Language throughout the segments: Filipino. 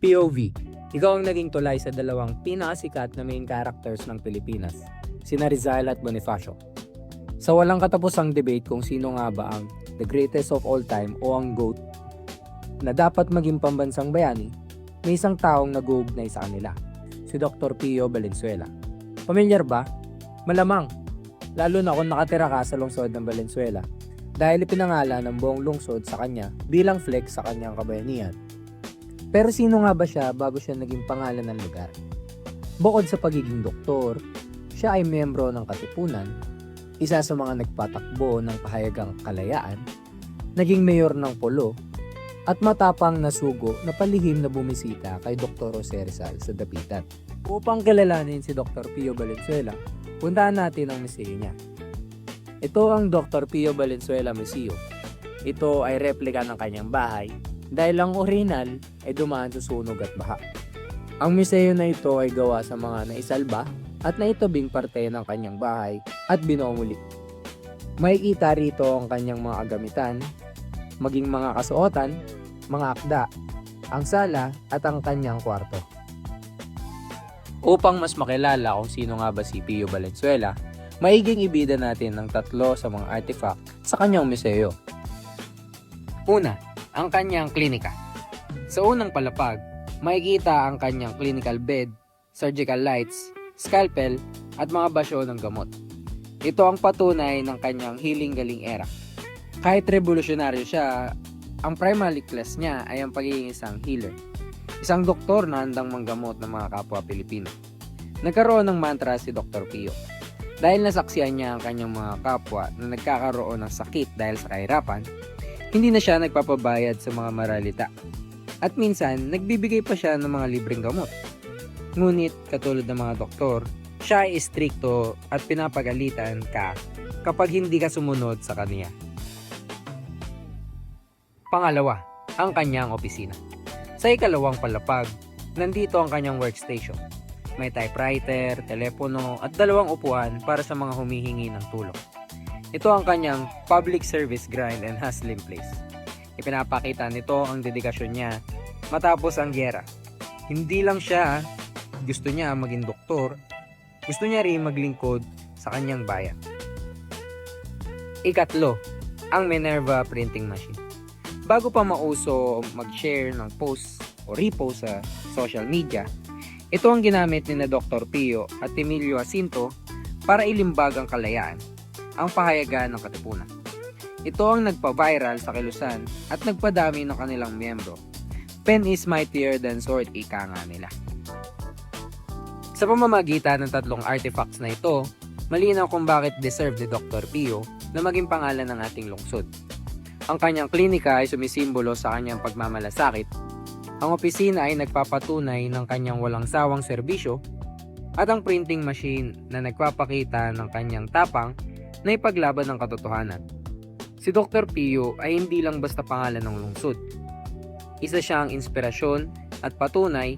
POV, ikaw ang naging tulay sa dalawang pinakasikat na main characters ng Pilipinas, sina Rizal at Bonifacio. Sa walang katapusang debate kung sino nga ba ang the greatest of all time o ang GOAT na dapat maging pambansang bayani, may isang taong nag-uugnay sa kanila, si Dr. Pio Valenzuela. Pamilyar ba? Malamang, lalo na kung nakatira ka sa lungsod ng Valenzuela dahil ipinangalan ng buong lungsod sa kanya bilang flex sa kanyang kabayanihan. Pero sino nga ba siya bago siya naging pangalan ng lugar? Bukod sa pagiging doktor, siya ay miyembro ng Katipunan, isa sa mga nagpatakbo ng pahayagang kalayaan, naging mayor ng Polo, at matapang na sugo na palihim na bumisita kay Dr. Jose Rizal sa Dapitan. Upang kilalanin si Dr. Pio Valenzuela, puntahan natin ang museo niya. Ito ang Dr. Pio Valenzuela Museo. Ito ay replika ng kanyang bahay dahil ang original ay dumaan sa sunog at baha. Ang museo na ito ay gawa sa mga naisalba at naitabing parte ng kanyang bahay at binuo muli. Makikita rito ang kanyang mga agamitan, maging mga kasuotan, mga akda, ang sala at ang kanyang kwarto. Upang mas makilala kung sino nga ba si Pio Valenzuela, maiging ibida natin ng tatlo sa mga artifact sa kanyang museo. Una, ang kanyang klinika. Sa unang palapag, makikita ang kanyang clinical bed, surgical lights, scalpel, at mga basyo ng gamot. Ito ang patunay ng kanyang healing galing era. Kahit revolusyonaryo siya, ang primary class niya ay ang pagiging isang healer. Isang doktor na handang manggamot ng mga kapwa Pilipino. Nagkaroon ng mantra si Dr. Pio. Dahil nasaksihan niya ang kanyang mga kapwa na nagkakaroon ng sakit dahil sa kahirapan, hindi na siya nagpapabayad sa mga maralita. At minsan, nagbibigay pa siya ng mga libreng gamot. Ngunit, katulad ng mga doktor, siya ay istrikto at pinapagalitan ka kapag hindi ka sumunod sa kanya. Pangalawa, ang kanyang opisina. Sa ikalawang palapag, nandito ang kanyang workstation. May typewriter, telepono at dalawang upuan para sa mga humihingi ng tulong. Ito ang kanyang public service grind and hustling place. Ipinapakita nito ang dedikasyon niya matapos ang gyera. Hindi lang siya gusto niya maging doktor, gusto niya rin maglingkod sa kanyang bayan. Ikatlo, ang Minerva printing machine. Bago pa mauso mag-share ng post o repost sa social media, ito ang ginamit ni na Dr. Pio at Emilio Jacinto para ilimbag ang kalayaan, ang pahayagan ng Katipunan. Ito ang nagpa-viral sa kilusan at nagpadami ng kanilang miyembro. Pen is mightier than sword, ika nga nila. Sa pamamagitan ng tatlong artifacts na ito, malinaw kung bakit deserve ni Dr. Pio na maging pangalan ng ating lungsod. Ang kanyang klinika ay sumisimbolo sa kanyang pagmamalasakit. Ang opisina ay nagpapatunay ng kanyang walang sawang serbisyo at ang printing machine na nagpapakita ng kanyang tapang na ipaglaban ng katotohanan. Si Dr. Pio ay hindi lang basta pangalan ng lungsod. Isa siyang inspirasyon at patunay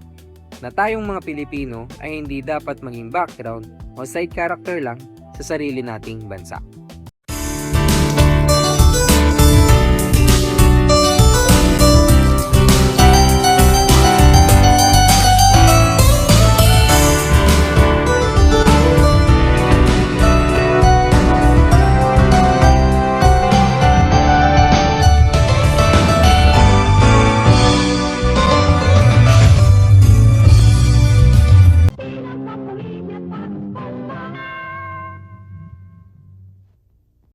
na tayong mga Pilipino ay hindi dapat maging background o side character lang sa sarili nating bansa.